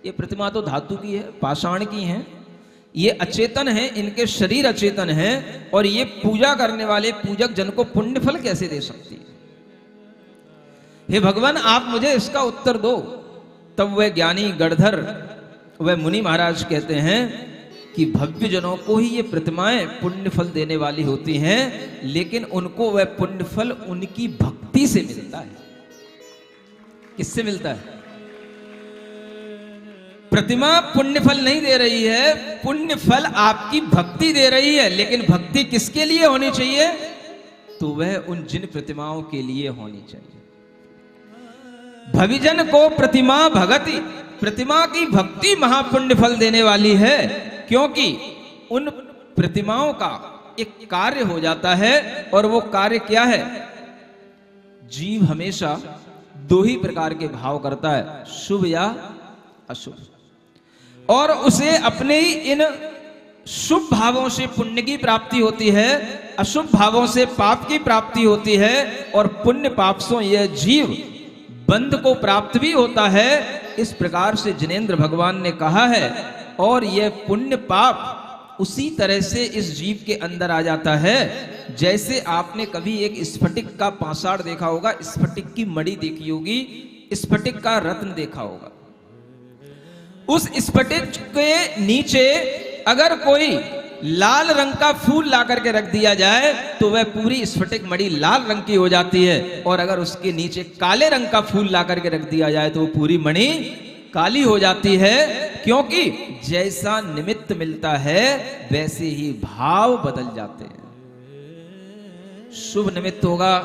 ये प्रतिमा तो धातु की है, पाषाण की है, ये अचेतन है, इनके शरीर अचेतन है, और ये पूजा करने वाले पूजक जन को पुण्य फल कैसे दे सकती है? हे भगवान, आप मुझे इसका उत्तर दो। तब वह ज्ञानी गणधर, वह मुनि महाराज कहते हैं कि भव्य जनों को ही ये प्रतिमाएं पुण्य फल देने वाली होती हैं, लेकिन उनको वह पुण्य फल उनकी भक्ति से मिलता है। किससे मिलता है? प्रतिमा पुण्य फल नहीं दे रही है, पुण्य फल आपकी भक्ति दे रही है। लेकिन भक्ति किसके लिए होनी चाहिए? तो वह उन जिन प्रतिमाओं के लिए होनी चाहिए। भविजन को प्रतिमा भगति, प्रतिमा की भक्ति महापुण्य फल देने वाली है, क्योंकि उन प्रतिमाओं का एक कार्य हो जाता है। और वो कार्य क्या है? जीव हमेशा दो ही प्रकार के भाव करता है, शुभ या अशुभ, और उसे अपने ही इन शुभ भावों से पुण्य की प्राप्ति होती है, अशुभ भावों से पाप की प्राप्ति होती है। और पुण्य पाप से यह जीव बंध को प्राप्त भी होता है। इस प्रकार से जिनेंद्र भगवान ने कहा है। और यह पुण्य पाप उसी तरह से इस जीव के अंदर आ जाता है, जैसे आपने कभी एक स्फटिक का पाषाण देखा होगा, स्फटिक की मणि देखी होगी, स्फटिक का रत्न देखा होगा। उस स्फटिक के नीचे अगर कोई लाल रंग का फूल ला करके रख दिया जाए तो वह पूरी स्फटिक मणि लाल रंग की हो जाती है। और अगर उसके नीचे काले रंग का फूल ला करके रख दिया जाए तो वो पूरी मणि काली हो जाती है। क्योंकि जैसा निमित्त मिलता है वैसे ही भाव बदल जाते हैं। शुभ निमित्त होगा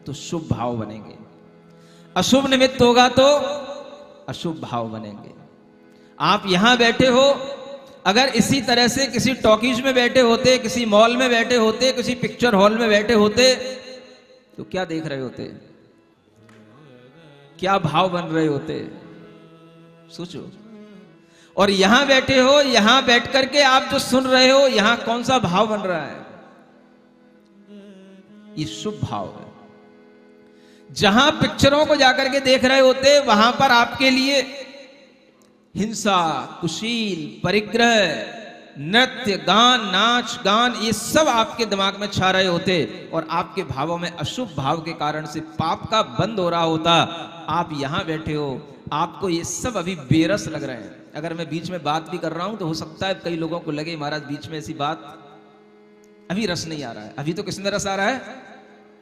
तो शुभ भाव बनेंगे, अशुभ निमित्त होगा तो अशुभ भाव बनेंगे। आप यहां बैठे हो, अगर इसी तरह से किसी टॉकीज में बैठे होते, किसी मॉल में बैठे होते, किसी पिक्चर हॉल में बैठे होते, तो क्या देख रहे होते? क्या भाव बन रहे होते? सोचो। और यहां बैठे हो, यहां बैठ करके आप जो सुन रहे हो, यहां कौन सा भाव बन रहा है? ये शुभ भाव है। जहां पिक्चरों को जाकर के देख रहे होते, वहां पर आपके लिए हिंसा, कुशील, परिग्रह, नृत्य, गान, नाच गान, ये सब आपके दिमाग में छा रहे होते। और आपके भावों में अशुभ भाव के कारण से पाप का बंद हो रहा होता। आप यहां बैठे हो, आपको ये सब अभी बेरस लग रहे हैं। अगर मैं बीच में बात भी कर रहा हूं तो हो सकता है कई लोगों को लगे महाराज बीच में ऐसी बात, अभी रस नहीं आ रहा है। अभी तो किसमें रस आ रहा है?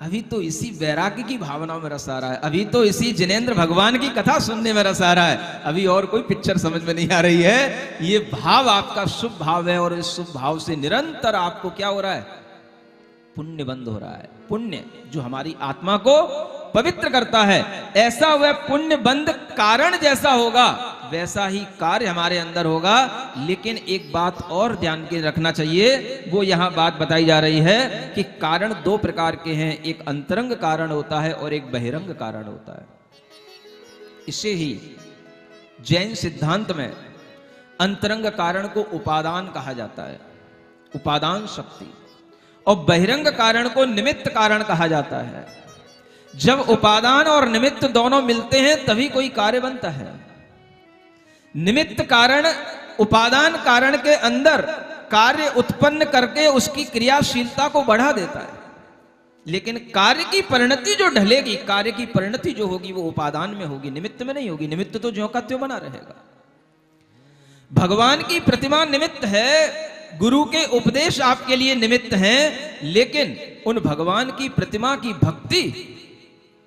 अभी तो इसी वैराग्य की भावनाओं में रस आ रहा है। अभी तो इसी जिनेंद्र भगवान की कथा सुनने में रस आ रहा है। अभी और कोई पिक्चर समझ में नहीं आ रही है। ये भाव आपका शुभ भाव है। और इस शुभ भाव से निरंतर आपको क्या हो रहा है? पुण्य बंद हो रहा है। पुण्य जो हमारी आत्मा को पवित्र करता है, ऐसा वह पुण्य बंद कारण जैसा होगा वैसा ही कार्य हमारे अंदर होगा। लेकिन एक बात और ध्यान के रखना चाहिए, वो यहां बात बताई जा रही है कि कारण दो प्रकार के हैं, एक अंतरंग कारण होता है और एक बहिरंग कारण होता है। इसे ही जैन सिद्धांत में अंतरंग कारण को उपादान कहा जाता है, उपादान शक्ति, और बहिरंग कारण को निमित्त कारण कहा जाता है। जब उपादान और निमित्त दोनों मिलते हैं तभी कोई कार्य बनता है। निमित्त कारण उपादान कारण के अंदर कार्य उत्पन्न करके उसकी क्रियाशीलता को बढ़ा देता है। लेकिन कार्य की परिणति जो ढलेगी, कार्य की परिणति जो होगी वो उपादान में होगी, निमित्त में नहीं होगी। निमित्त तो ज्यों का त्यों बना रहेगा। भगवान की प्रतिमा निमित्त है, गुरु के उपदेश आपके लिए निमित्त हैं, लेकिन उन भगवान की प्रतिमा की भक्ति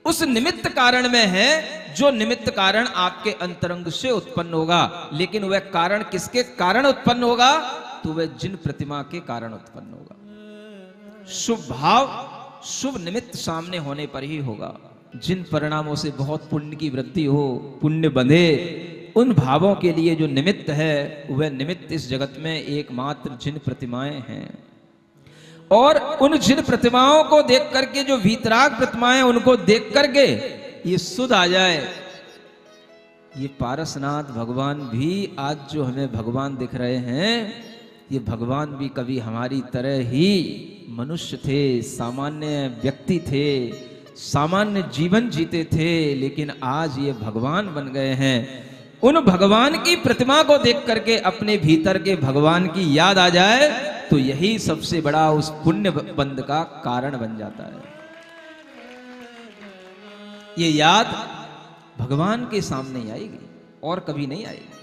उस निमित्त कारण में है जो निमित्त कारण आपके अंतरंग से उत्पन्न होगा। लेकिन वह कारण किसके कारण उत्पन्न होगा? तो वह जिन प्रतिमा के कारण उत्पन्न होगा। शुभ भाव शुभ निमित्त सामने होने पर ही होगा। जिन परिणामों से बहुत पुण्य की वृद्धि हो, पुण्य बंधे, उन भावों के लिए जो निमित्त है वह निमित्त इस जगत में एकमात्र जिन प्रतिमाएं हैं। और उन जिन प्रतिमाओं को देख करके, जो वीतराग प्रतिमाएं, उनको देख करके ये सुध आ जाए, ये पारसनाथ भगवान भी आज जो हमें भगवान दिख रहे हैं, ये भगवान भी कभी हमारी तरह ही मनुष्य थे, सामान्य व्यक्ति थे, सामान्य जीवन जीते थे, लेकिन आज ये भगवान बन गए हैं। उन भगवान की प्रतिमा को देख करके अपने भीतर के भगवान की याद आ जाए तो यही सबसे बड़ा उस पुण्य बंध का कारण बन जाता है। ये याद भगवान के सामने आएगी और कभी नहीं आएगी।